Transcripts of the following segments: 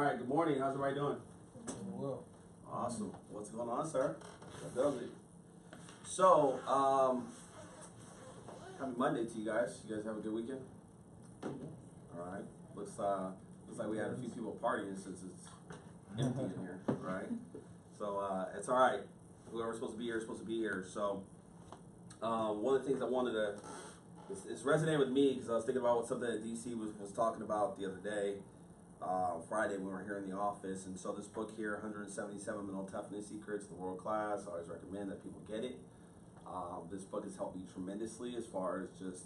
right, good morning. How's everybody doing? Well, Awesome. What's going on, sir? That does it. So, happy Monday to you guys. You guys have a good weekend? All right. Looks like we had a few people partying since it's empty in here, right? So it's all right. Whoever's supposed to be here is supposed to be here. So one of the things I wanted to it's resonated with me because I was thinking about something that DC was talking about the other day. Friday when we were here in the office, and so this book here, 177 Mental Toughness Secrets, the World Class, I always recommend that people get it. This book has helped me tremendously as far as just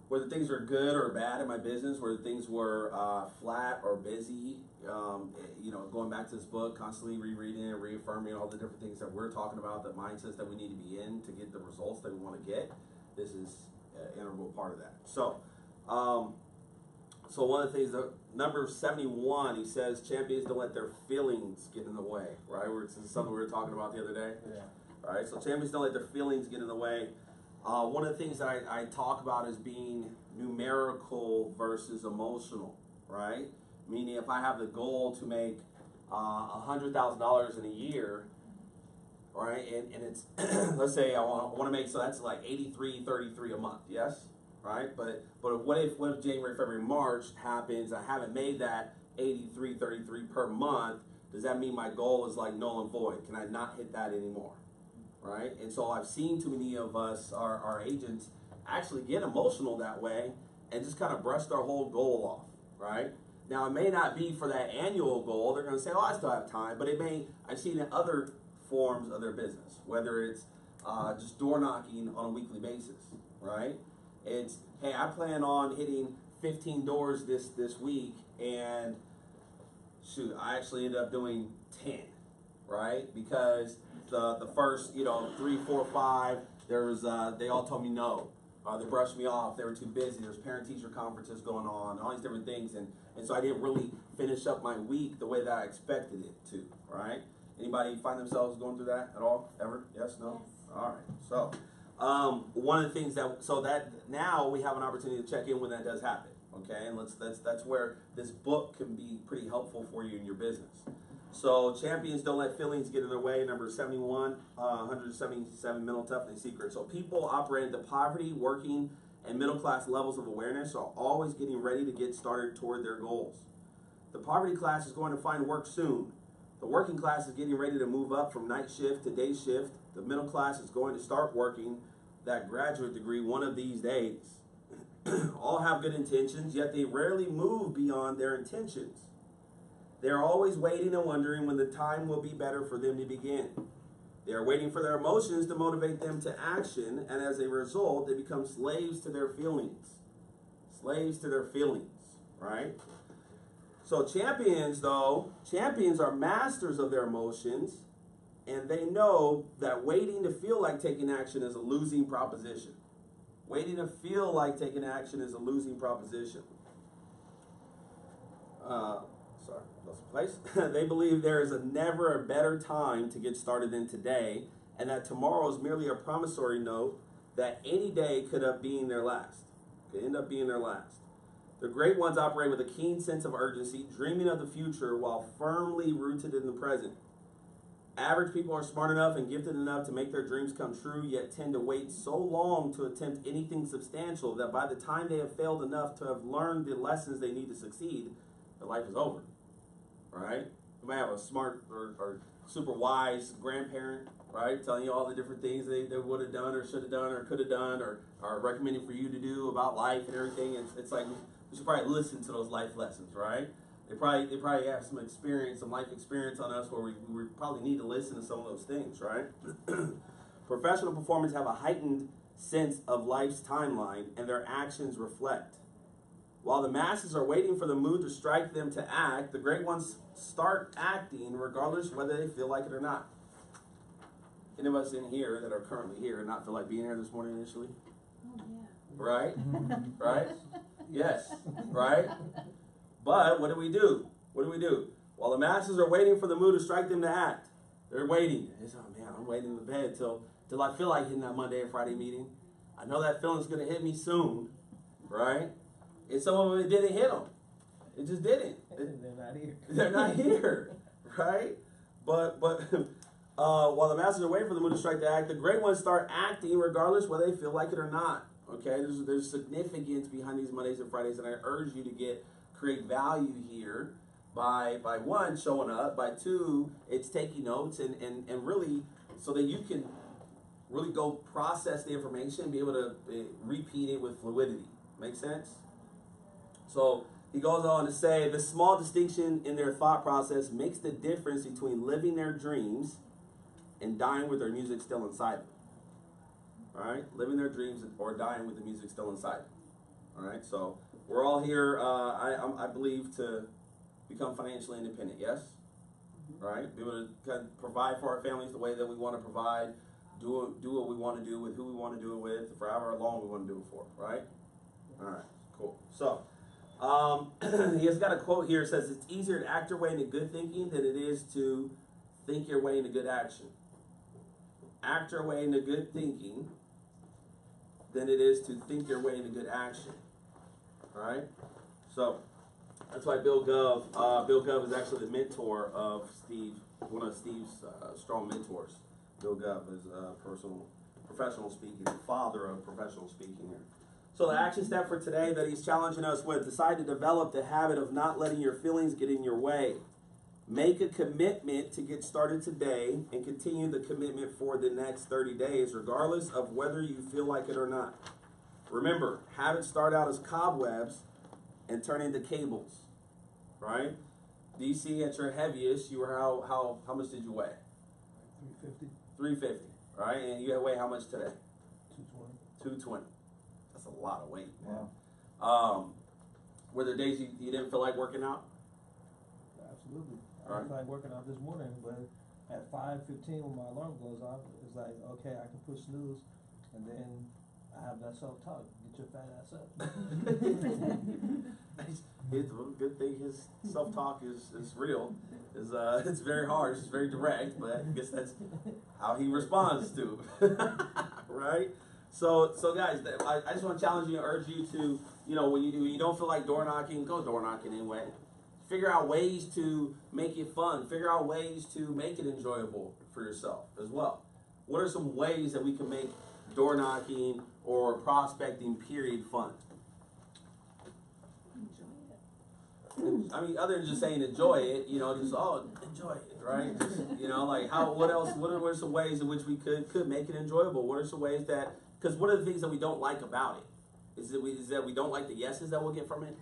whether things are good or bad in my business, whether things were flat or busy. Going back to this book, constantly rereading it, reaffirming all the different things that we're talking about, the mindsets that we need to be in to get the results that we want to get. This is an integral part of that. So one of the things, number 71, he says, champions don't let their feelings get in the way, right? This is something we were talking about the other day. yeah. Right? So champions don't let their feelings get in the way. One of the things that I talk about is being numerical versus emotional, right? Meaning if I have the goal to make $100,000 in a year, right, and it's, let's say I want to make, so that's like $83.33 a month, yes? Right, but what if January, February, March happens? I haven't made that $83.33 per month. Does that mean my goal is like null and void? Can I not hit that anymore? Right, and so I've seen too many of us, our agents, actually get emotional that way and just kind of brush their whole goal off. Right, now it may not be for that annual goal. They're going to say, "Oh, I still have time," but it may. I've seen it in other forms of their business, whether it's just door knocking on a weekly basis. Right. It's, hey, I plan on hitting 15 doors this week, and shoot, I actually ended up doing 10, right? Because the first, 3, 4, 5, there was they all told me no. They brushed me off. They were too busy. There's parent-teacher conferences going on, all these different things, and so I didn't really finish up my week the way that I expected it to, right? Anybody find themselves going through that at all, ever? Yes, no? Yes. All right, so. One of the things that now we have an opportunity to check in when that does happen, okay? And that's where this book can be pretty helpful for you in your business. So champions don't let feelings get in their way. Number 71, 177 mental toughness secrets. So people operating at the poverty, working, and middle class levels of awareness are always getting ready to get started toward their goals. The poverty class is going to find work soon. The working class is getting ready to move up from night shift to day shift. The middle class is going to start working that graduate degree one of these days. All have good intentions, yet they rarely move beyond their intentions. They are always waiting and wondering when the time will be better for them to begin. They are waiting for their emotions to motivate them to action, and as a result, they become slaves to their feelings. Slaves to their feelings, right? So champions are masters of their emotions, and they know that waiting to feel like taking action is a losing proposition. Waiting to feel like taking action is a losing proposition. Sorry, lost place. They believe there is never a better time to get started than today, and that tomorrow is merely a promissory note that any day could end up being their last. The great ones operate with a keen sense of urgency, dreaming of the future while firmly rooted in the present. Average people are smart enough and gifted enough to make their dreams come true, yet tend to wait so long to attempt anything substantial that by the time they have failed enough to have learned the lessons they need to succeed, their life is over. Right? You might have a smart or super wise grandparent, right, telling you all the different things they would have done or should have done or could have done or are recommending for you to do about life and everything. It's like we should probably listen to those life lessons, right? They probably have some experience, some life experience on us where we probably need to listen to some of those things, right? Professional performers have a heightened sense of life's timeline, and their actions reflect. While the masses are waiting for the mood to strike them to act, the great ones start acting regardless whether they feel like it or not. Any of us in here that are currently here not feel like being here this morning initially? Oh, yeah. Right? Right? Yes. Right? But what do? While the masses are waiting for the mood to strike them to act, they're waiting. It's, oh man, I'm waiting in the bed till I feel like hitting that Monday and Friday meeting. I know that feeling's going to hit me soon, right? And some of them, it didn't hit them. It just didn't. They're not here. They're not here, right? But while the masses are waiting for the moon to strike to act, the great ones start acting regardless whether they feel like it or not. Okay, there's significance behind these Mondays and Fridays, and I urge you to create value here by one, showing up, by two, it's taking notes and really so that you can really go process the information and be able to repeat it with fluidity. Make sense? So he goes on to say, the small distinction in their thought process makes the difference between living their dreams and dying with their music still inside them. All right, living their dreams or dying with the music still inside. All right, so we're all here, I believe, to become financially independent. Yes, right. Be able to kind of provide for our families the way that we want to provide. Do what we want to do with who we want to do it with, for however long we want to do it for. Right. All right. Cool. So he has got a quote here. It says, "It's easier to act your way into good thinking than it is to think your way into good action." Act your way into good thinking than it is to think your way into good action. All right? So, that's why Bill Gov is actually the mentor of Steve, one of Steve's strong mentors. Bill Gov is professional speaking, the father of professional speaking here. So the action step for today that he's challenging us with, decide to develop the habit of not letting your feelings get in your way. Make a commitment to get started today and continue the commitment for the next 30 days, regardless of whether you feel like it or not. Remember, habits start out as cobwebs and turn into cables, right? DC, at your heaviest, you were how much did you weigh? 350. 350, right? And you weigh how much today? 220. 220. That's a lot of weight, man. Wow. Were there days you didn't feel like working out? Absolutely. I Right. was like working out this morning, but at 5:15 when my alarm goes off, it's like, okay, I can push snooze, and then I have that self-talk. Get your fat ass up. The good thing his self-talk is real. It's very harsh, it's very direct, but I guess that's how he responds to it. Right? So guys, I just want to challenge you and urge you to, when you don't feel like door knocking, go door knocking anyway. Figure out ways to make it fun. Figure out ways to make it enjoyable for yourself as well. What are some ways that we can make door knocking or prospecting period fun? Enjoy it. I mean, other than just saying enjoy it, just enjoy it, right? Just, like what else? What are some ways in which we could make it enjoyable? What are some ways that? Because one of the things that we don't like about it is that we don't like the yeses that we'll get from it.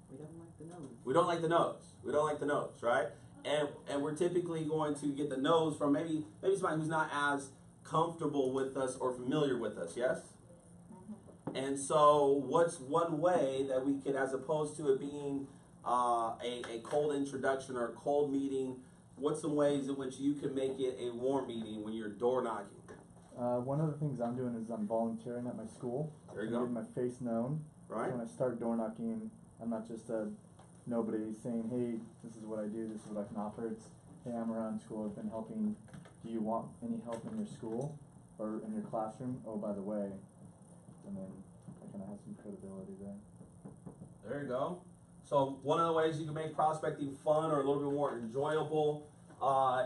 We don't like the no's. We don't like the no's. We don't like the no's, right? And we're typically going to get the no's from maybe somebody who's not as comfortable with us or familiar with us, yes? And so what's one way that we could, as opposed to it being a cold introduction or a cold meeting, what's some ways in which you can make it a warm meeting when you're door knocking? One of the things I'm doing is I'm volunteering at my school. There you I'm go. getting my face known. Right? So when I start door knocking, I'm not just a nobody saying, hey, this is what I do, this is what I can offer. It's, hey, I'm around school, I've been helping. Do you want any help in your school or in your classroom? Oh, by the way. And then I kind of have some credibility there. There you go. So one of the ways you can make prospecting fun or a little bit more enjoyable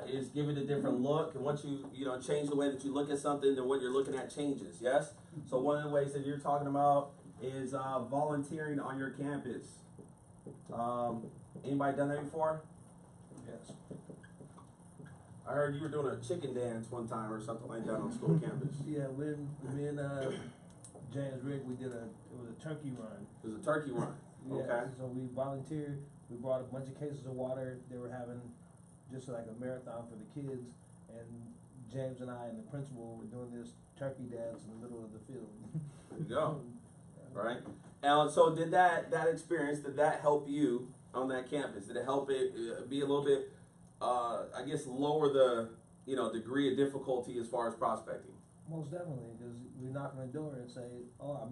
is give it a different look. And once you change the way that you look at something, then what you're looking at changes. Yes. So one of the ways that you're talking about is volunteering on your campus. Anybody done that before? Yes. I heard you were doing a chicken dance one time or something like that on school campus. Yeah, when me and James Rick, it was a turkey run. It was a turkey run. Yeah, Okay. so we volunteered. We brought a bunch of cases of water. They were having just like a marathon for the kids, and James and I and the principal were doing this turkey dance in the middle of the field. There you go. Right. And so did that experience, did that help you on that campus? Did it help it be a little bit, I guess, lower the degree of difficulty as far as prospecting? Most definitely, because we knock on the door and say, "Oh,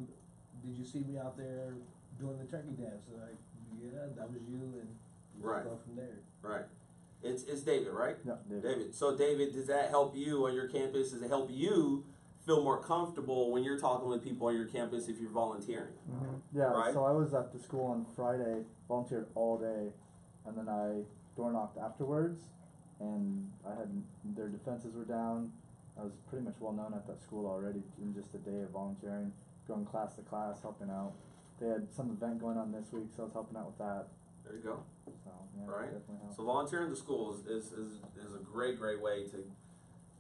did you see me out there doing the turkey dance?" And like, yeah, that was you, and you Right. go from there. Right. It's David, right? Yeah, David. David. So David, does that help you on your campus? Does it help you feel more comfortable when you're talking with people on your campus if you're volunteering. Yeah, Right. so I was at the school on Friday, volunteered all day, and then I door knocked afterwards, and I had, their defenses were down. I was pretty much well known at that school already in just a day of volunteering, going class to class, helping out. They had some event going on this week, so I was helping out with that. There you go. So yeah, Right. definitely helped. So volunteering at the school is a great way to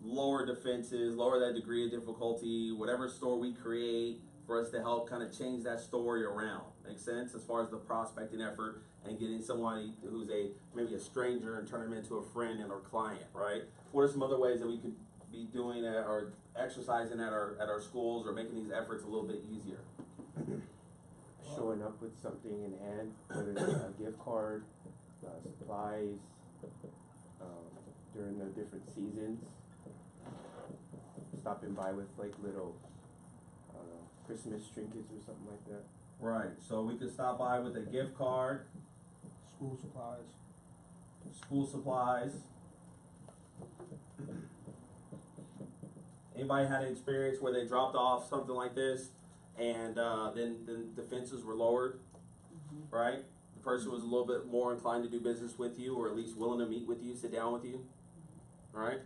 lower defenses, lower that degree of difficulty, whatever store we create for us to help kind of change that story around. Makes sense as far as the prospecting effort and getting somebody who's maybe a stranger and turn them into a friend and a client, right? What are some other ways that we could be doing that or exercising at our schools or making these efforts a little bit easier? Showing up with something in hand, whether it's a gift card, supplies, during the different seasons. Stopping by with like little, Christmas trinkets or something like that. Right. So we could stop by with a gift card, School supplies. school supplies. Anybody had an experience where they dropped off something like this and then defenses were lowered, right? The person was a little bit more inclined to do business with you or at least willing to meet with you, sit down with you, right?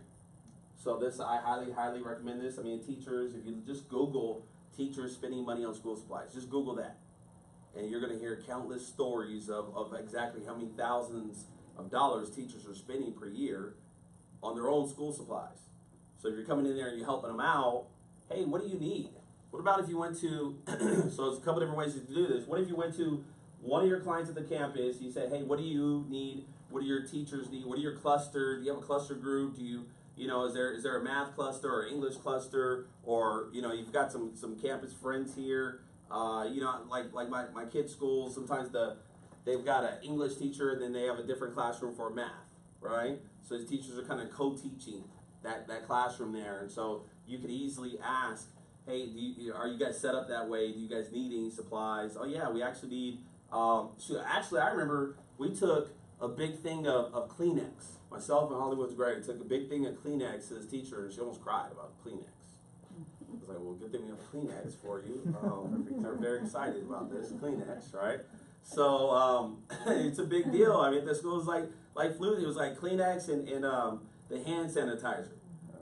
So this, I highly recommend this. I mean, teachers, if you just Google teachers spending money on school supplies, just Google that. And you're gonna hear countless stories of exactly how many thousands of dollars teachers are spending per year on their own school supplies. So if you're coming in there and you're helping them out, hey, what do you need? What about if you went to, so there's a couple different ways to do this. What if you went to one of your clients at the campus, you said, hey, what do you need? What do your teachers need? What do your cluster? Do you have a cluster group? Do you, is there a math cluster or English cluster? Or, you've got some campus friends here. Like my kids' school, sometimes they've got an English teacher and then they have a different classroom for math, right? So the teachers are kind of co-teaching that classroom there. And so you could easily ask, hey, are you guys set up that way? Do you guys need any supplies? Oh yeah, we actually need, actually I remember we took a big thing of Kleenex. Myself and Hollywood's great. Took a big thing of Kleenex to this teacher and she almost cried about Kleenex. I was like, well, good thing we have Kleenex for you. They're very excited about this, Kleenex, right? So it's a big deal. I mean, the school was like flu. It was like Kleenex and the hand sanitizer,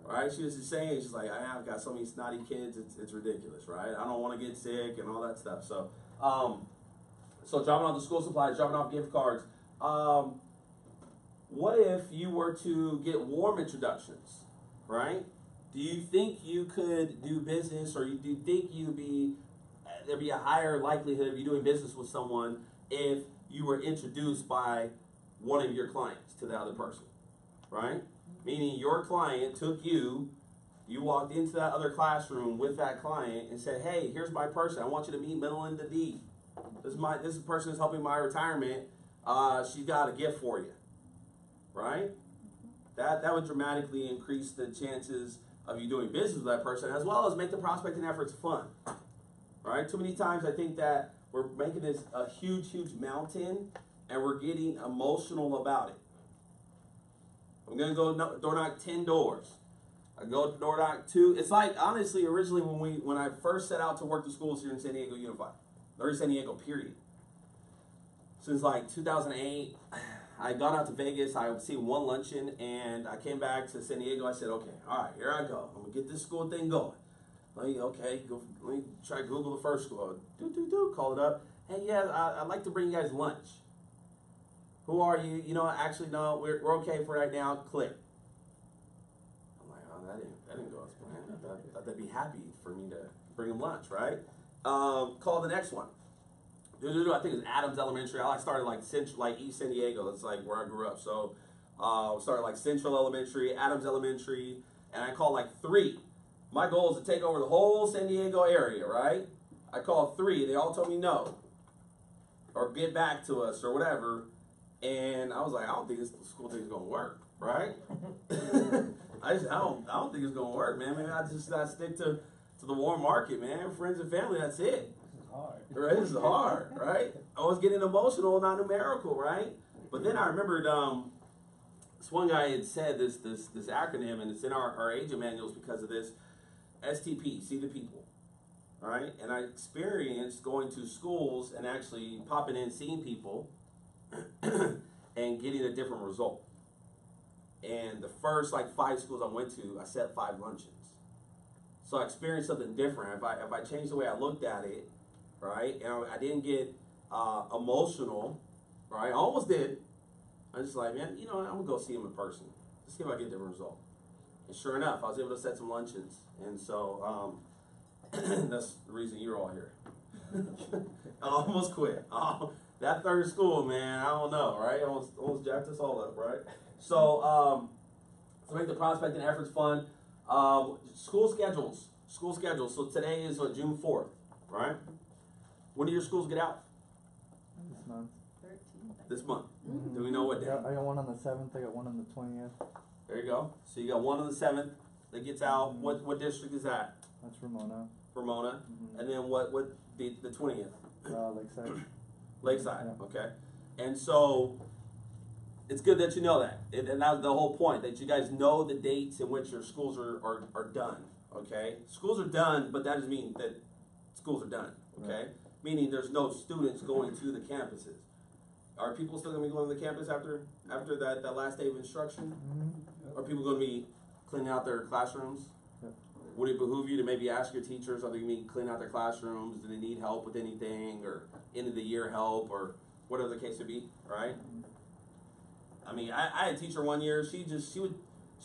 right? She was just saying, she's like, I've got so many snotty kids, it's ridiculous, right? I don't want to get sick and all that stuff. So, so dropping off the school supplies, dropping off gift cards. What if you were to get warm introductions, right? Do you think you could do business, or do you think there'd be a higher likelihood of you doing business with someone if you were introduced by one of your clients to the other person, right? Meaning your client took you walked into that other classroom with that client and said, hey, here's my person. I want you to meet Melinda D. This person is helping my retirement. She's got a gift for you, right? That would dramatically increase the chances of you doing business with that person, as well as make the prospecting efforts fun, right? Too many times I think that we're making this a huge mountain and we're getting emotional about it. I'm gonna go door knock 10 doors. I go to door knock 2. It's like, honestly, originally when I first set out to work the schools here in San Diego Unified, or in San Diego, period. Since like 2008, I got out to Vegas. I seen one luncheon, and I came back to San Diego. I said, okay, all right, here I go. I'm gonna get this school thing going. Let me try to Google the first school. Call it up. Hey, yeah, I'd like to bring you guys lunch. Who are you? Actually, no, we're okay for right now. Click. I'm like, oh, that didn't go as planned. I thought they'd be happy for me to bring them lunch, right? Call the next one. I think it was Adams Elementary. I started like East San Diego. That's like where I grew up. So started like Central Elementary, Adams Elementary, and I called like 3. My goal is to take over the whole San Diego area, right? I called 3. They all told me no, or get back to us or whatever. And I was like, I don't think this school thing is gonna work, right? I don't think it's gonna work, man. Maybe I just gotta stick to the warm market, man. Friends and family, that's it. This is hard. Right, this is hard, right? I was getting emotional, not numerical, right? But then I remembered this one guy had said this acronym, and it's in our agent manuals because of this. STP, see the people. All right, and I experienced going to schools and actually popping in, seeing people, and getting a different result. And the first like 5 schools I went to, I set 5 luncheons. So I experienced something different. If I changed the way I looked at it, right, and I didn't get emotional, right, I almost did. I was just like, man, you know, I'm gonna go see him in person. Let's see if I get a different result. And sure enough, I was able to set some luncheons. And so that's the reason you're all here. I almost quit. That third school, man, I don't know, right? Almost jacked us all up, right? So to make the prospecting efforts fun, school schedules. So today is June 4th, right? When do your schools get out? This month. 13th. This month. Mhm. Do we know what day? Yeah, I got one on the 7th, I got one on the 20th. There you go. So you got one on the 7th that gets out. What district is that? That's Ramona. Ramona. Mhm. And then what the 20th? Lakeside. Lakeside. Yeah. Okay. And so it's good that you know that. And that's the whole point, that you guys know the dates in which your schools are done. Okay? Schools are done, but that doesn't mean that schools are done. Okay? Right. Meaning there's no students going to the campuses. Are people still going to be going to the campus after that last day of instruction? Mm-hmm. Are people going to be cleaning out their classrooms? Yep. Would it behoove you to maybe ask your teachers, are they going to be cleaning out their classrooms? Do they need help with anything, or end of the year help, or whatever the case would be, right? I mean, I had a teacher one year, she'd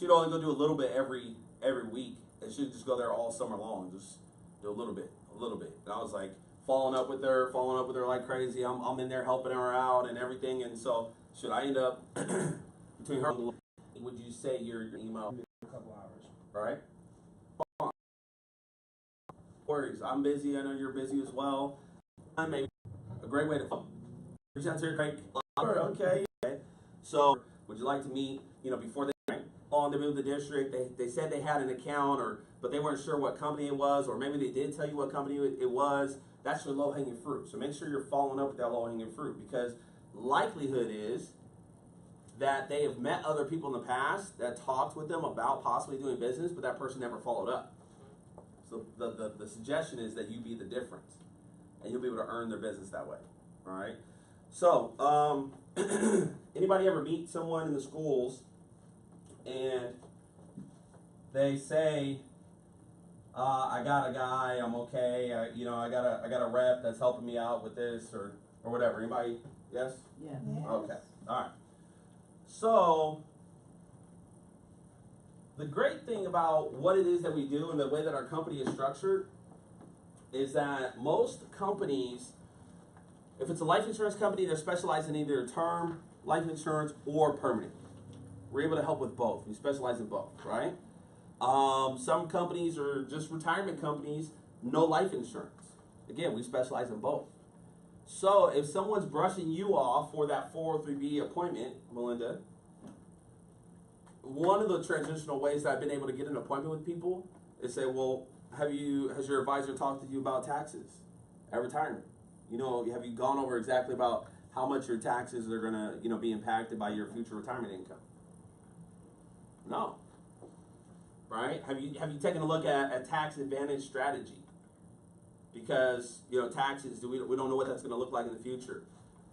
only go do a little bit every week, and she'd just go there all summer long, just do a little bit. And I was like, following up with her like crazy. I'm in there helping her out and everything, and so should I end up between her, would you say your email, A couple hours. right? Worries. I'm busy. I know you're busy as well. Maybe a great way to reach out to your great. Okay. So, would you like to meet? You know, before they on to move the district, they said they had an account, but they weren't sure what company it was, or maybe they did tell you what company it was. That's your low-hanging fruit. So make sure you're following up with that low-hanging fruit, because likelihood is that they have met other people in the past that talked with them about possibly doing business, but that person never followed up. So the suggestion is that you be the difference, and you'll be able to earn their business that way. All right. So anybody ever meet someone in the schools and they say, I got a guy, I'm okay, I got a rep that's helping me out with this or whatever. Anybody? Yes? Yeah. Okay. All right. So the great thing about what it is that we do and the way that our company is structured is that most companies, if it's a life insurance company, they're specialized in either term life insurance or permanent. We're able to help with both. We specialize in both, right? Some companies are just retirement companies, no life insurance. Again, we specialize in both. So if someone's brushing you off for that 403B appointment, Melinda, one of the transitional ways that I've been able to get an appointment with people is say, well, has your advisor talked to you about taxes at retirement? You know, have you gone over exactly about how much your taxes are gonna, be impacted by your future retirement income? No. Right? Have you taken a look at a tax advantage strategy? Because taxes, we don't know what that's going to look like in the future.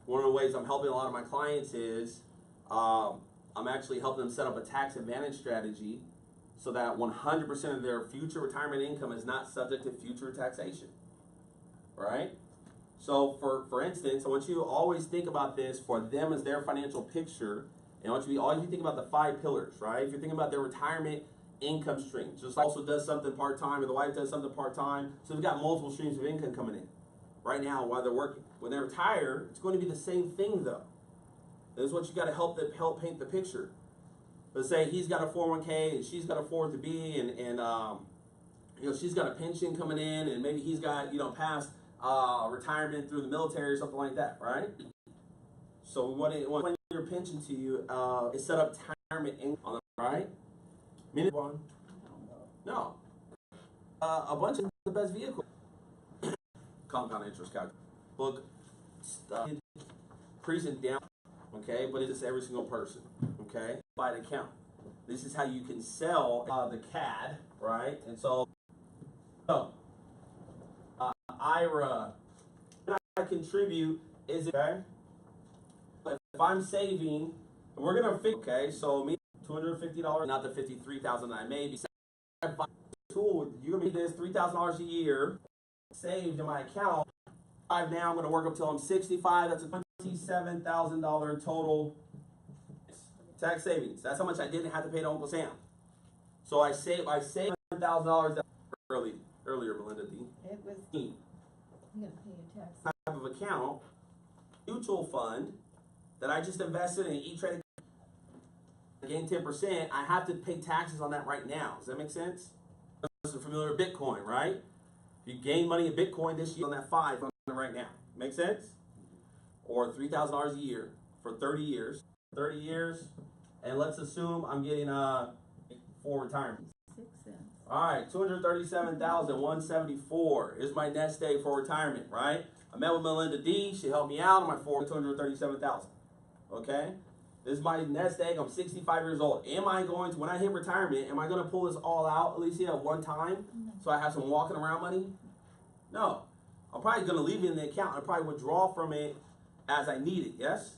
One of the ways I'm helping a lot of my clients is I'm actually helping them set up a tax advantage strategy so that 100% of their future retirement income is not subject to future taxation. Right? So for instance, I want you to always think about this for them as their financial picture, and I want you to always think about the 5 pillars, right? If you're thinking about their retirement income stream, just like also does something part-time, or the wife does something part-time, so they've got multiple streams of income coming in right now while they're working. When they retire, it's going to be the same thing though. This is what you got to help paint the picture. Let's say he's got a 401k and she's got a 403B, and she's got a pension coming in, and maybe he's got past retirement through the military or something like that, right? So when your pension to you is set up retirement income, right? Minute one? No. A bunch of the best vehicle. Compound interest calculator. Book, present down, okay? But it's every single person, okay? By the account. This is how you can sell the CAD, right? And so IRA, I contribute is okay. If I'm saving, we're gonna figure. Okay, so me $250, not the $53,000 I made. Tool, you're gonna be this $3,000 a year saved in my account. Now I'm gonna work up till I'm 65. That's a $27,000 total tax savings. That's how much I didn't have to pay to Uncle Sam. So I saved $1,000 earlier, Melinda D. It was, You gotta pay your taxes. Type of account, mutual fund that I just invested in E-Trade, gain 10%. I have to pay taxes on that right now. Does that make sense? You're familiar with Bitcoin, right? If you gain money in Bitcoin this year on that 5 on it right now, make sense? Or $3,000 a year for 30 years. 30 years, and let's assume I'm getting for retirement. 6 cents. All right, 237,174 is my nest egg for retirement, right? I met with Melinda D. She helped me out on my 237,000. Okay, this is my nest egg. I'm 65 years old. Am I going to, when I hit retirement, am I going to pull this all out at least at one time, so I have some walking around money? No, I'm probably going to leave it in the account. I'll probably withdraw from it as I need it. Yes.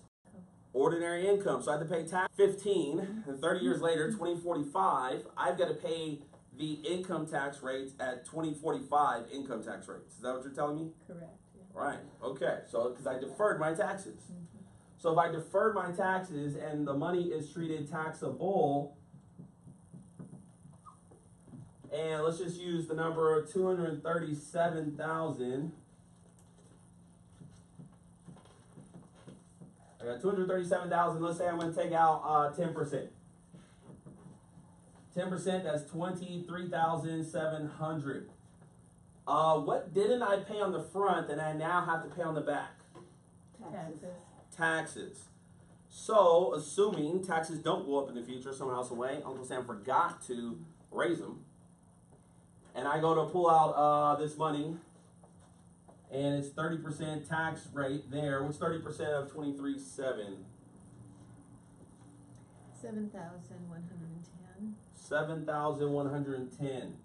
Ordinary income, so I have to pay tax 15, and 30 years later, 2045, I've got to pay the income tax rates at 2045 income tax rates. Is that what you're telling me? Correct, yeah. Right, okay, so because I deferred my taxes. So if I deferred my taxes and the money is treated taxable, and let's just use the number of 237,000. I got 237,000. Let's say I'm going to take out 10%. 10%, that's 23,700. What didn't I pay on the front that I now have to pay on the back? Taxes. Taxes. So, assuming taxes don't go up in the future, someone else away, Uncle Sam forgot to raise them, and I go to pull out this money, and it's 30% tax rate there. What's 30% of 23,700? 7,110. 7,110.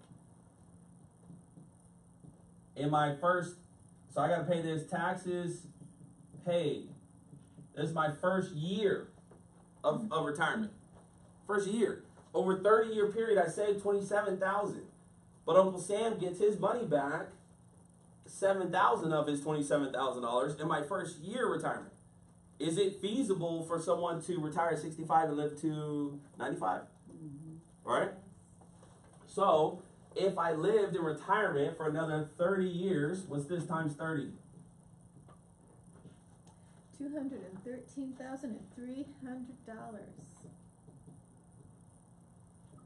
In my first, so I got to pay this taxes paid. This is my first year of retirement. First year. Over 30-year period, I saved 27,000. But Uncle Sam gets his money back, 7,000 of his $27,000 in my first year retirement. Is it feasible for someone to retire at 65 and live to 95? Right? So, if I lived in retirement for another 30 years, what's this times 30? $213,300.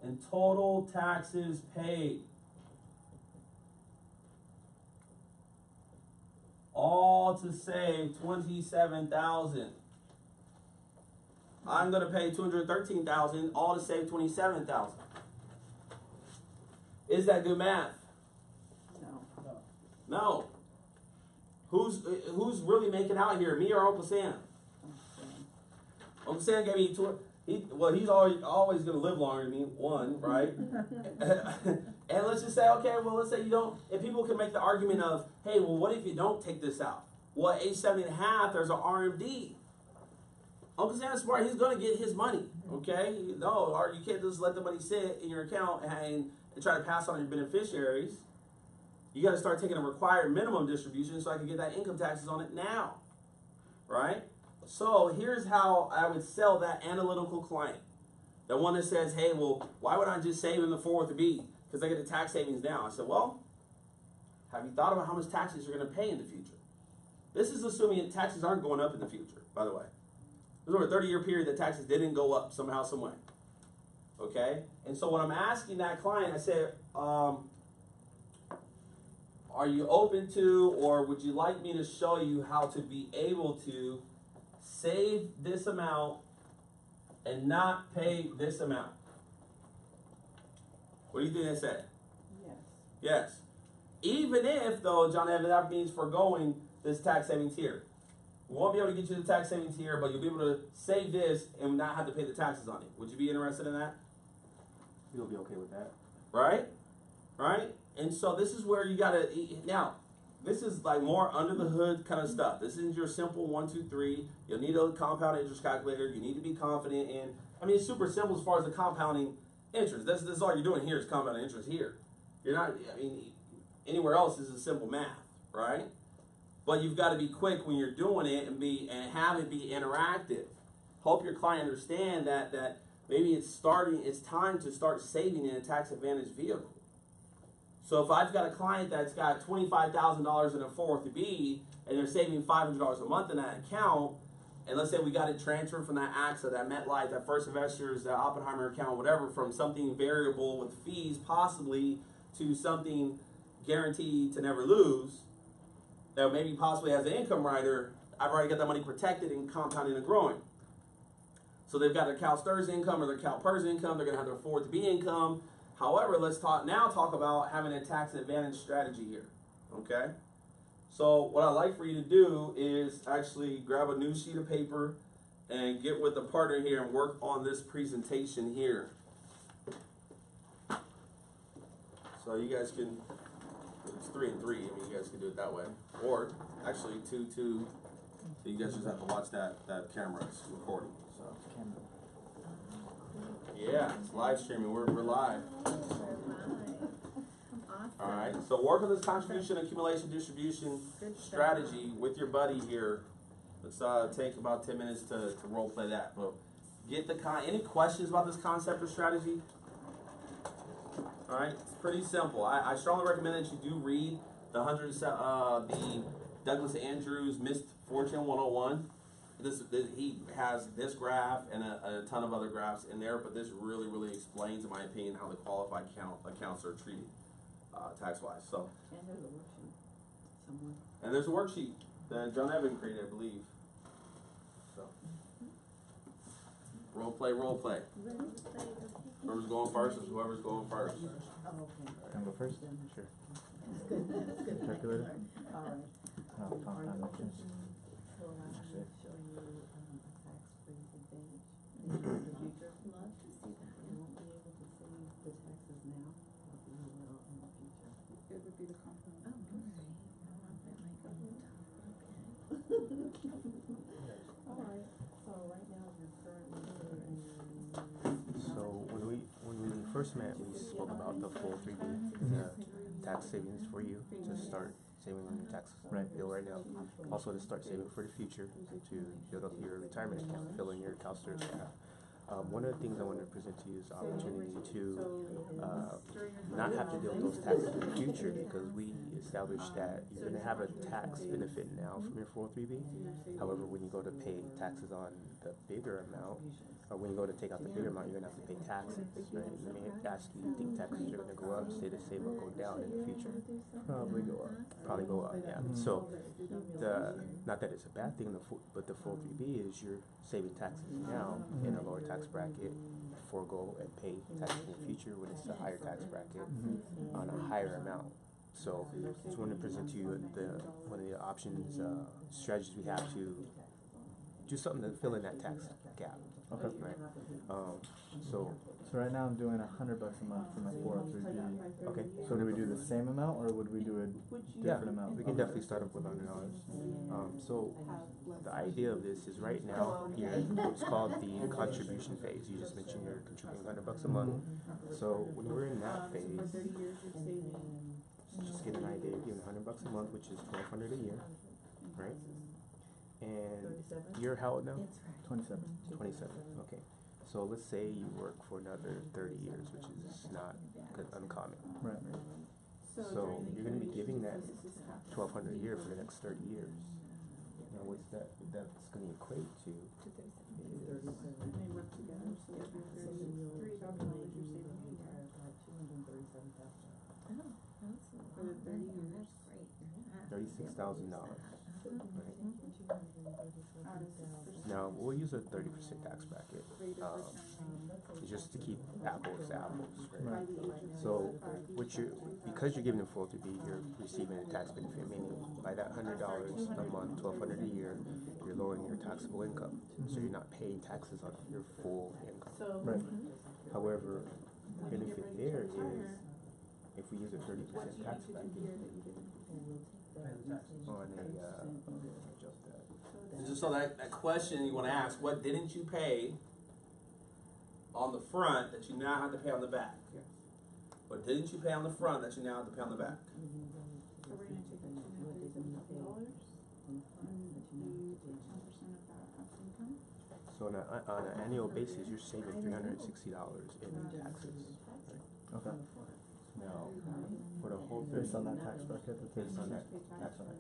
And total taxes paid. All to save 27,000. I'm gonna pay 213,000, all to save 27,000. Is that good math? no. No. Who's really making out here, me or Uncle Sam? Uncle Sam gave me he's always gonna live longer than me, one, right? And let's just say, okay, well, let's say you don't, and people can make the argument of, hey, well, what if you don't take this out? Well, at age 70 and a half, there's an RMD. Uncle Sam's smart, he's gonna get his money, okay? No, or you can't just let the money sit in your account and try to pass on your beneficiaries. You gotta start taking a required minimum distribution so I can get that income taxes on it now, right? So here's how I would sell that analytical client. The one that says, hey, well, why would I just save in the 403B? Because I get the tax savings now. I said, well, have you thought about how much taxes you're going to pay in the future? This is assuming taxes aren't going up in the future, by the way. There's over a 30-year period that taxes didn't go up somehow, some way. Okay? And so when I'm asking that client, I said, are you open to, or would you like me to show you how to be able to save this amount and not pay this amount? What do you think they said? Yes. Yes. Even if, though, John Evan, that means foregoing this tax savings here. We won't be able to get you the tax savings here, but you'll be able to save this and not have to pay the taxes on it. Would you be interested in that? You'll be okay with that. Right? Right? And so this is where you gotta, now, this is like more under the hood kind of stuff. This isn't your simple 1, 2, 3. You'll need a compound interest calculator. You need to be confident in, I mean, it's super simple as far as the compounding interest. This is all you're doing here is compounding interest here. You're not, I mean, anywhere else is a simple math, right? But you've got to be quick when you're doing it and have it be interactive. Help your client understand that maybe it's time to start saving in a tax advantage vehicle. So if I've got a client that's got $25,000 in a 403B and they're saving $500 a month in that account, and let's say we got it transferred from that AXA, that MetLife, that First Investors, that Oppenheimer account, whatever, from something variable with fees possibly to something guaranteed to never lose, that maybe possibly as an income rider, I've already got that money protected and compounding and growing. So they've got their CalSTRS income or their CalPERS income, they're gonna have their 403B income. However, let's talk about having a tax advantage strategy here, okay? So what I'd like for you to do is actually grab a new sheet of paper and get with the partner here and work on this presentation here. So you guys can, it's 3 and 3, I mean, you guys can do it that way. Or actually 2, 2, so you guys just have to watch that camera, it's recording, so. Yeah, it's live streaming, we're live. Awesome. Alright, so work on this contribution, accumulation, distribution Good stuff. strategy with your buddy here. Let's take about 10 minutes to role play that. But get any questions about this concept or strategy? Alright, it's pretty simple. I strongly recommend that you do read the Douglas Andrews Missed Fortune 101. He has this graph and a ton of other graphs in there, but this really, really explains, in my opinion, how the qualified accounts are treated tax-wise. So, And there's a worksheet somewhere. and there's a worksheet that John Evan created, I believe. So, role play. Whoever's going first is whoever's going first. Oh, okay. Can I go first? Sure. That's good, that's good. Calculator? All right. No, Are compound you interest. so I'm gonna show you a tax-free advantage in the future? Love to see that. You won't be able to save the taxes now, but you will in the future. It would be the compound. Oh, great. I love that, like, a little top, All right, so right now you're currently in. So when we first met, we spoke about the full 3B, the tax savings for you to start saving on your tax bill right now. Also to start saving for the future, to build up your retirement account, fill in your CalSTRS account. One of the things I wanted to present to you is the opportunity to not have to deal with those taxes in the future, because we established that you're going to have a tax benefit now from your 403B. However, when you go to pay taxes on the bigger amount, or when you go to take out the bigger amount, you're going to have to pay taxes, right? Let me ask you, do you think taxes are going to go up, stay the same, or go down in the future? Probably go up. Probably go up, yeah. So, not that it's a bad thing, but the 403B is you're saving taxes now in a lower tax bracket, forego and pay taxes in the future when it's a higher tax bracket on a higher amount. So, just wanted to present to you one of the options, strategies we have to do something to fill in that tax gap. Okay. Right. So right now I'm doing $100 a month for my 403B. okay. So do we do the same amount or would we do a different amount? We can definitely start up with $100. So the idea of this is right now here it's called the contribution phase. You just mentioned you're contributing $100 a month. So when we're in that phase, just get an idea, you're giving $100 a month, which is $1,200 a year, right? And you're how old now? 27. 27. Okay. So let's say you work for another 30 years, which is not uncommon. Right. So you're going to be giving that $1,200 a year for the next 30 years. Now what's that's going to equate to? For the 30 years. That's great. $36,000. Now we'll use a 30% tax bracket, just to keep apples to apples. Right? So because you're giving them 403B, you're receiving a tax benefit. Meaning by that $100 a month, $1,200 a year, you're lowering your taxable income, so you're not paying taxes on your full income. Right. However, the benefit there is if we use a 30% tax bracket on a, adjust that. Just so that question you want to ask, what didn't you pay on the front that you now have to pay on the back? Yes. What didn't you pay on the front that you now have to pay on the back? So we're gonna take $250 and you take 10% of that as income? So on an annual basis, you're saving $360 in taxes. Okay. Now, for the whole Based on that tax bracket, based on that tax bracket,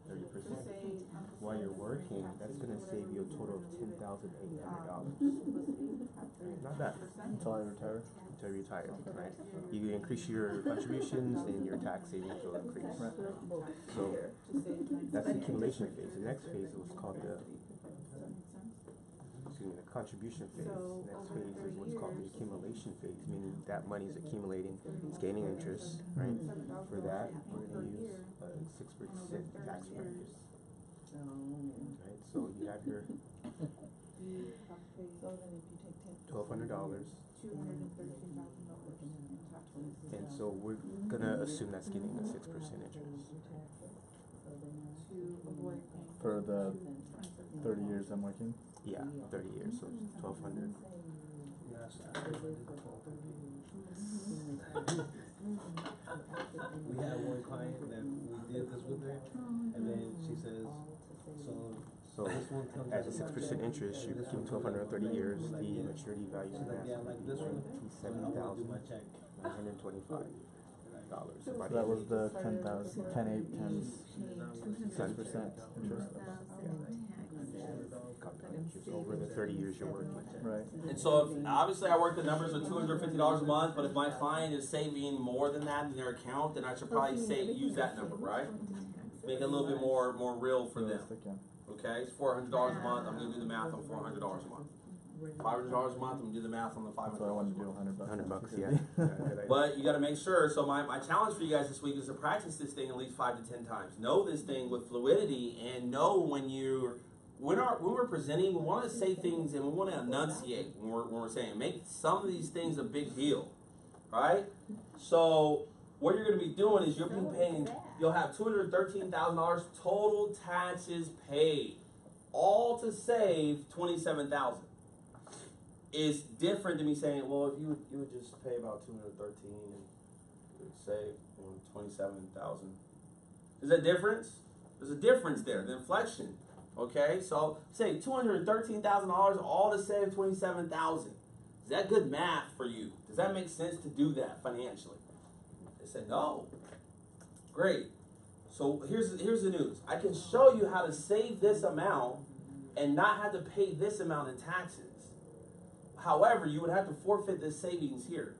30%. While you're working, that's gonna save you a total of $10,800. Not bad. until I retire. Until you retire, right? You increase your contributions and your tax savings will increase. So that's the accumulation phase. The next phase was called the contribution phase. The next phase is what's called the accumulation phase, meaning that money is accumulating, it's gaining interest, right? For that, we're gonna use a 6% tax bracket. Right, so you have your $1,200, and so we're gonna assume that's getting a 6% interest. For the 30 years I'm working. Yeah, 30 years, so 1,200. Yes, I did 1200. We had one client that we did this with her, and then she says, So this one comes at a as a 6% interest, you're giving 1,200 over 30 years. The maturity value she's of like, that yeah, like this one, I wanna do my check. $70,125. So that was the 10,000, 10, 8, 10, 6% interest. Just over the 30 years you're working. Right. And so if, obviously I work the numbers with $250 a month, but if my client is saving more than that in their account, then I should probably use that number, right? Make it a little bit more real for them. Realistic, yeah. Okay, it's $400 a month. I'm gonna do the math on $400 a month. $500 a month. I'm gonna do the math on the $500 So I a wanted to do month. $100. $100, yeah. Good idea. But you got to make sure. So my challenge for you guys this week is to practice this thing at least 5 to 10 times. Know this thing with fluidity, and know when we're presenting, we want to say things and we want to enunciate when we're saying. Make some of these things a big deal, right? So what you're going to be doing is you'll have $213,000 total taxes paid, all to save $27,000. Is different than me saying, well, if you would just pay about 213 and you would save 27,000. Is that difference? There's a difference there, the inflection. Okay, so say $213,000, all to save 27,000. Is that good math for you? Does that make sense to do that financially? They said no. Great. So here's the news. I can show you how to save this amount and not have to pay this amount in taxes. However, you would have to forfeit this savings here.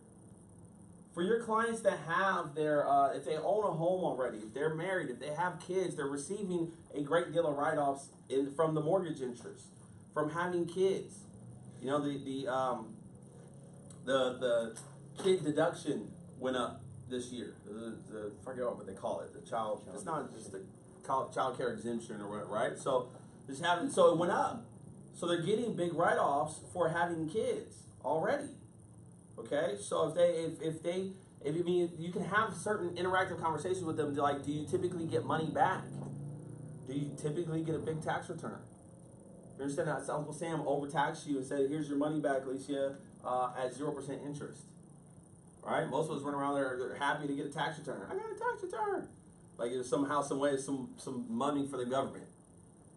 For your clients that have their, if they own a home already, if they're married, if they have kids, they're receiving a great deal of write-offs from the mortgage interest, from having kids. You know, the kid deduction went up this year. I forget what they call it. The child. It's not just the child care exemption or whatever, right? So so it went up. So they're getting big write-offs for having kids already. Okay, so if you mean you can have certain interactive conversations with them, like, do you typically get money back? Do you typically get a big tax return? You understand that Uncle Sam overtaxed you and said, "Here's your money back, Alicia, at 0% interest." Right? Most of us run around there, they're happy to get a tax return. I got a tax return, like it's somehow, some way, some money for the government.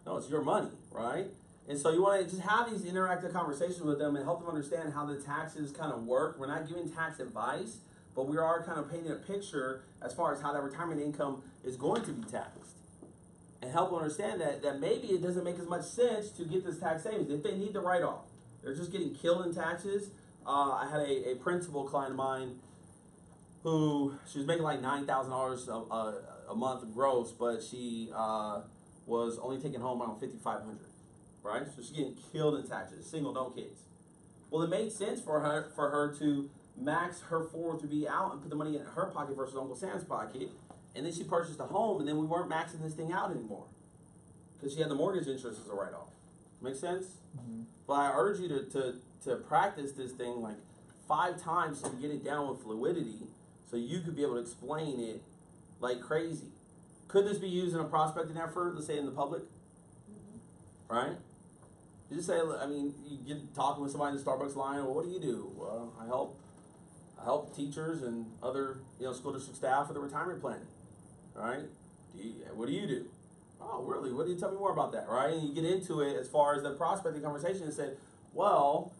No, it's your money, right? And so you want to just have these interactive conversations with them and help them understand how the taxes kind of work. We're not giving tax advice, but we are kind of painting a picture as far as how that retirement income is going to be taxed. And help them understand that maybe it doesn't make as much sense to get this tax savings. If they need the write-off, they're just getting killed in taxes. I had a principal client of mine who, she was making like $9,000 a month gross, but she was only taking home around $5,500. Right? So she's getting killed in taxes, single, no kids. Well, it made sense for her to max her 403B out and put the money in her pocket versus Uncle Sam's pocket. And then she purchased a home, and then we weren't maxing this thing out anymore because she had the mortgage interest as a write-off. Make sense? Mm-hmm. But I urge you to practice this thing like 5 times to get it down with fluidity, So you could be able to explain it like crazy. Could this be used in a prospecting effort, let's say in the public? Right? You just say, I mean, you get talking with somebody in the Starbucks line, well, what do you do? Well, I help teachers and other, school district staff with the retirement planning. Right? What do you do? Oh, really? What do you tell me more about that? Right? And you get into it as far as the prospecting conversation and say, well,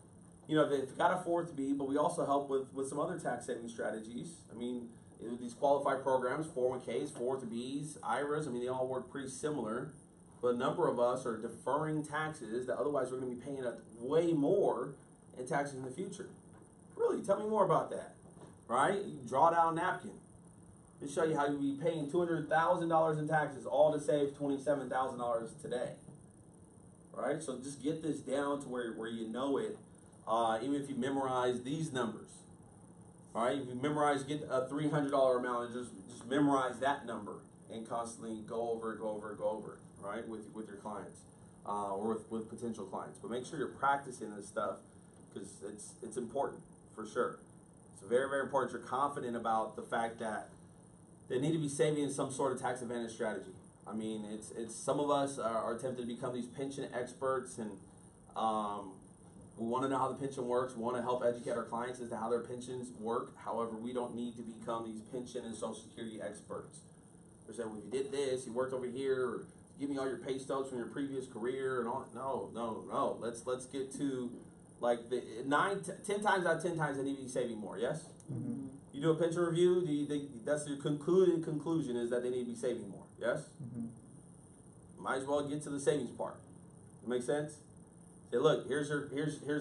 they've got a 403B, but we also help with some other tax saving strategies. I mean, these qualified programs, 401ks, 403Bs, IRAs, I mean, they all work pretty similar. But a number of us are deferring taxes that otherwise we're going to be paying way more in taxes in the future. Really? Tell me more about that. Right? You draw down a napkin. Let's show you how you'll be paying $200,000 in taxes, all to save $27,000 today. Right? So just get this down to where you know it. Even if you memorize these numbers. All right? If you get a $300 amount and just memorize that number and constantly go over it. Right, with your clients, or with potential clients, but make sure you're practicing this stuff because it's important for sure. It's very, very important. You're confident about the fact that they need to be saving in some sort of tax advantage strategy. I mean, it's some of us are tempted to become these pension experts, and we want to know how the pension works. We want to help educate our clients as to how their pensions work. However, we don't need to become these pension and Social Security experts. They're saying, well, if you did this, you worked over here, or give me all your pay stubs from your previous career and all. No. Let's get to like the 10 times out of 10 times they need to be saving more. Yes. Mm-hmm. You do a pension review. Do you think that's your conclusion is that they need to be saving more? Yes. Mm-hmm. Might as well get to the savings part. Make sense? Say, look, here's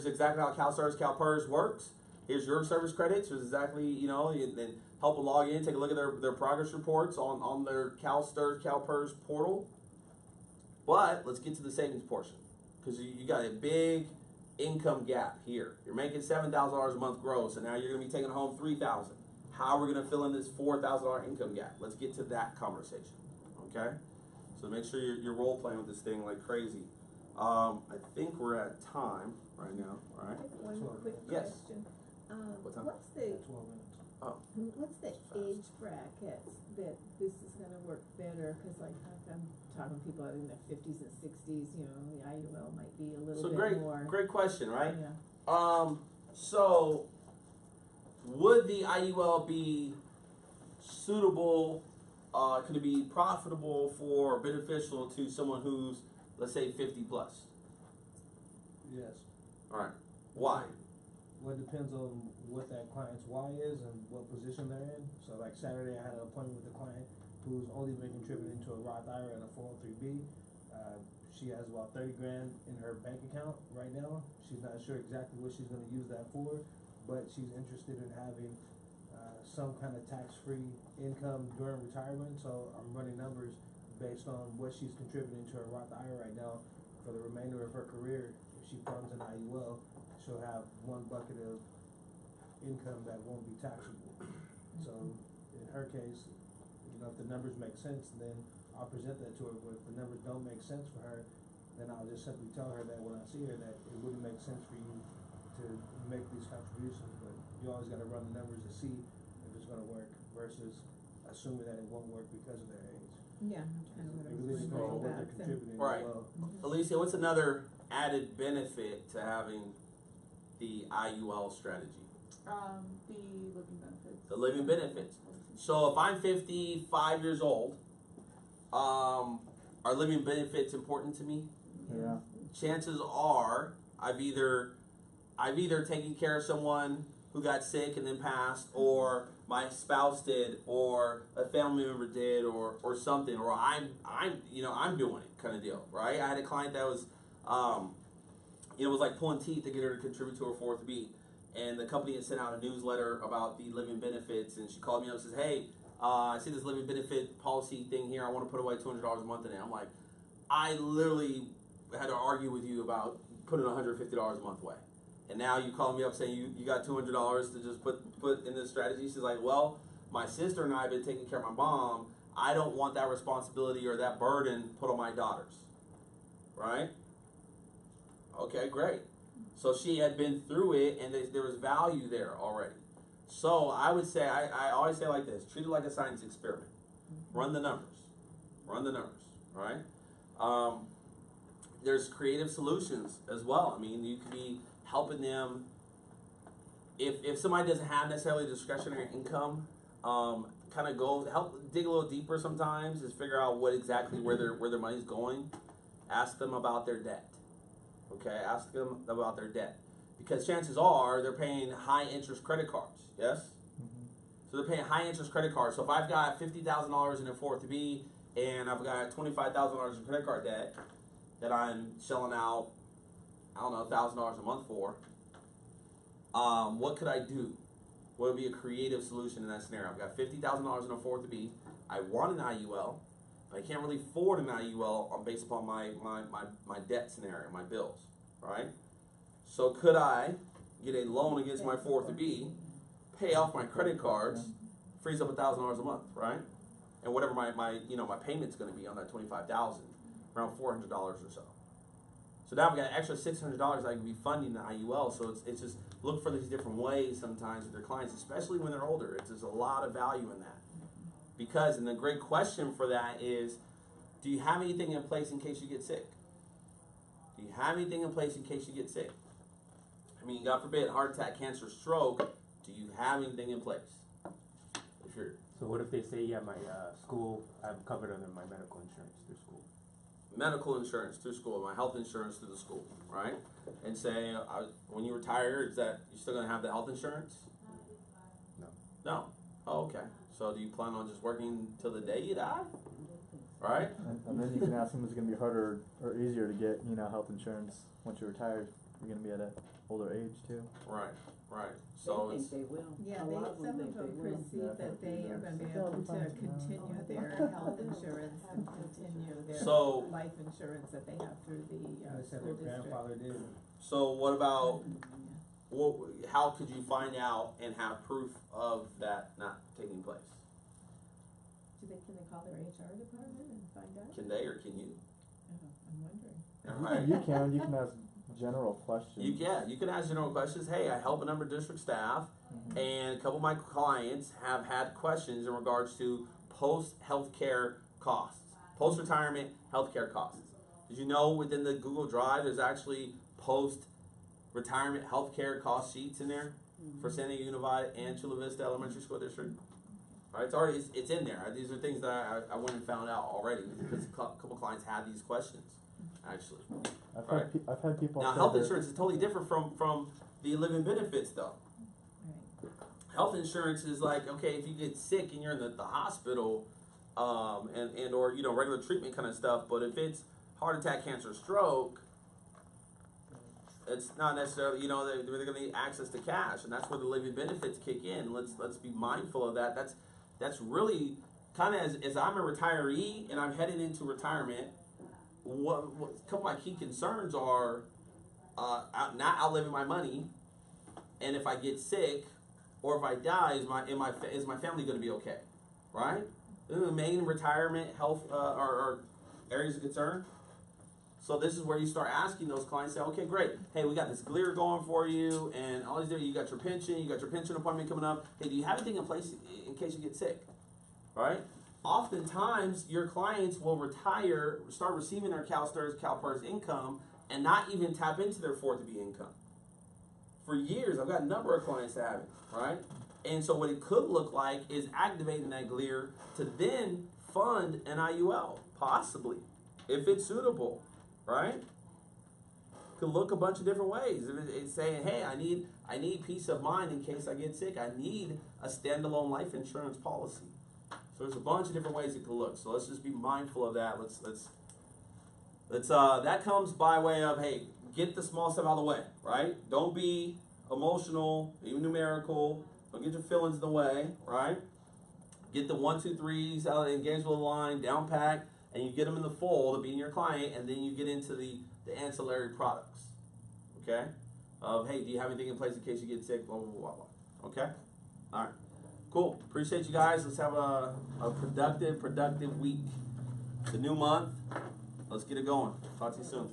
exactly how CalSTARS, CalPERS works. Here's your service credits. Here's exactly then help them log in, take a look at their progress reports on their CalSTARS, CalPERS portal. But let's get to the savings portion because you got a big income gap here. You're making $7,000 a month gross, and now you're going to be taking home $3,000. How are we going to fill in this $4,000 income gap? Let's get to that conversation. Okay, so make sure you're role playing with this thing like crazy. I think we're at time right now. All right. Just one quick Yes. question. What time? What's the 12 minutes. What's the age bracket that this is gonna work better? Cause like I'm talking to people in their 50s and 60s, the IUL might be a little So bit more. great question, right? Yeah. So would the IUL be suitable? Could it be profitable for or beneficial to someone who's, let's say, 50 plus? Yes. All right. Why? Well, it depends on what that client's why is and what position they're in. So like Saturday I had an appointment with a client who's only been contributing to a Roth IRA and a 403B. She has about 30 grand in her bank account right now. She's not sure exactly what she's gonna use that for, but she's interested in having some kind of tax-free income during retirement. So I'm running numbers based on what she's contributing to her Roth IRA right now for the remainder of her career. If she becomes an IUL, she'll have one bucket of income that won't be taxable. So in her case, if the numbers make sense, then I'll present that to her. But if the numbers don't make sense for her, then I'll just simply tell her that when I see her that it wouldn't make sense for you to make these contributions. But you always got to run the numbers to see if it's going to work versus assuming that it won't work because of their age. Yeah, that's kind of what I It was really depends on what they're wondering contributing Right. as well. Alicia, what's another added benefit to having the IUL strategy? The living benefits. The living benefits. So if I'm 55 years old, are living benefits important to me? Yeah. Chances are I've either taken care of someone who got sick and then passed, or my spouse did, or a family member did, or something, or I'm doing it kind of deal, right? I had a client that was, it was like pulling teeth to get her to contribute to her 403B, and the company had sent out a newsletter about the living benefits, and she called me up and says, hey, I see this living benefit policy thing here, I want to put away $200 a month in it. I'm like, I literally had to argue with you about putting $150 a month away. And now you call me up saying you got $200 to just put in this strategy. She's like, well, my sister and I have been taking care of my mom. I don't want that responsibility or that burden put on my daughters. Right? Okay, great. So she had been through it, and there was value there already. So I would say, I always say like this, treat it like a science experiment. Run the numbers. Run the numbers, right? There's creative solutions as well. I mean, you could be helping them, if somebody doesn't have necessarily discretionary income, kind of go, help dig a little deeper sometimes, is figure out what exactly where their money's going. Ask them about their debt. Okay, ask them about their debt. Because chances are they're paying high interest credit cards, yes? So they're paying high interest credit cards. So if I've got $50,000 in a 403B and I've got $25,000 in credit card debt that I'm shelling out, I don't know, $1,000 a month for, what could I do? What would be a creative solution in that scenario? I've got $50,000 in a 403B. I want an IUL, but I can't really afford an IUL based upon my debt scenario, my bills, right? So could I get a loan against my 403B, pay off my credit cards, frees up $1,000 a month, right? And whatever my payment's going to be on that $25,000, around $400 or so. So now I've got an extra $600 I can be funding the IUL. So it's just look for these different ways sometimes with their clients, especially when they're older. There's a lot of value in that. Because, and the great question for that is, do you have anything in place in case you get sick? Do you have anything in place in case you get sick? I mean, God forbid, heart attack, cancer, stroke, do you have anything in place? If you're So what if they say, yeah, my school, I'm covered under my medical insurance through school? medical insurance through school, my health insurance through the school, right? And say, when you retire, is that you still gonna have the health insurance? No. No. Oh, okay. So do you plan on just working till the day you die? Right? And then you can ask them, is it gonna be harder or easier to get, health insurance once you're retired? You're gonna be at an older age too. Right. Right. So They it's think they will. Yeah, A lot of some of them think they will. perceive that they are gonna be able to continue their health insurance and continue their So- life insurance that they have through the They said school their district. grandfather did. so what about how could you find out and have proof of that not taking place? Can they call their HR department and find out? Can they or can you? I'm wondering. Right. You can ask general questions. You can ask general questions. Hey, I help a number of district staff, and a couple of my clients have had questions in regards to post-healthcare costs, post-retirement healthcare costs. Did you know within the Google Drive there's actually post-retirement healthcare cost sheets in there for San Diego Unified and Chula Vista Elementary School District? All right, it's in there. These are things that I went and found out already because a couple clients had these questions, actually. I've had people. Now, say health that- insurance is totally different from the living benefits, though. Right. Health insurance is like, okay, if you get sick and you're in the hospital, and or regular treatment kind of stuff. But if it's heart attack, cancer, stroke, it's not necessarily they're going to need access to cash, and that's where the living benefits kick in. Let's be mindful of that. That's really kind of as I'm a retiree and I'm headed into retirement. What a couple of my key concerns are not outliving my money, and if I get sick or if I die, is my family going to be okay, right? The main retirement health are areas of concern. So this is where you start asking those clients, say, okay, great. Hey, we got this GLEAR going for you, and all these you got your pension appointment coming up. Hey, do you have anything in place in case you get sick? Right? Oftentimes, your clients will retire, start receiving their CalPERS income, and not even tap into their 403B income. For years, I've got a number of clients that have it, right? And so what it could look like is activating that GLEAR to then fund an IUL, possibly, if it's suitable, right? Could look a bunch of different ways. If it's saying, hey, I need peace of mind in case I get sick. I need a standalone life insurance policy. So there's a bunch of different ways it could look. So let's just be mindful of that. Let's that comes by way of, hey, get the small stuff out of the way, right? Don't be emotional, even numerical. Don't get your feelings in the way, right? Get the 1, 2, 3s out of the engagement line, down pack, and you get them in the fold of being your client, and then you get into the ancillary products, okay? Of, hey, do you have anything in place in case you get sick, blah, blah, blah, blah, okay? All right, cool. Appreciate you guys. Let's have a productive week. It's a new month. Let's get it going. Talk to you soon.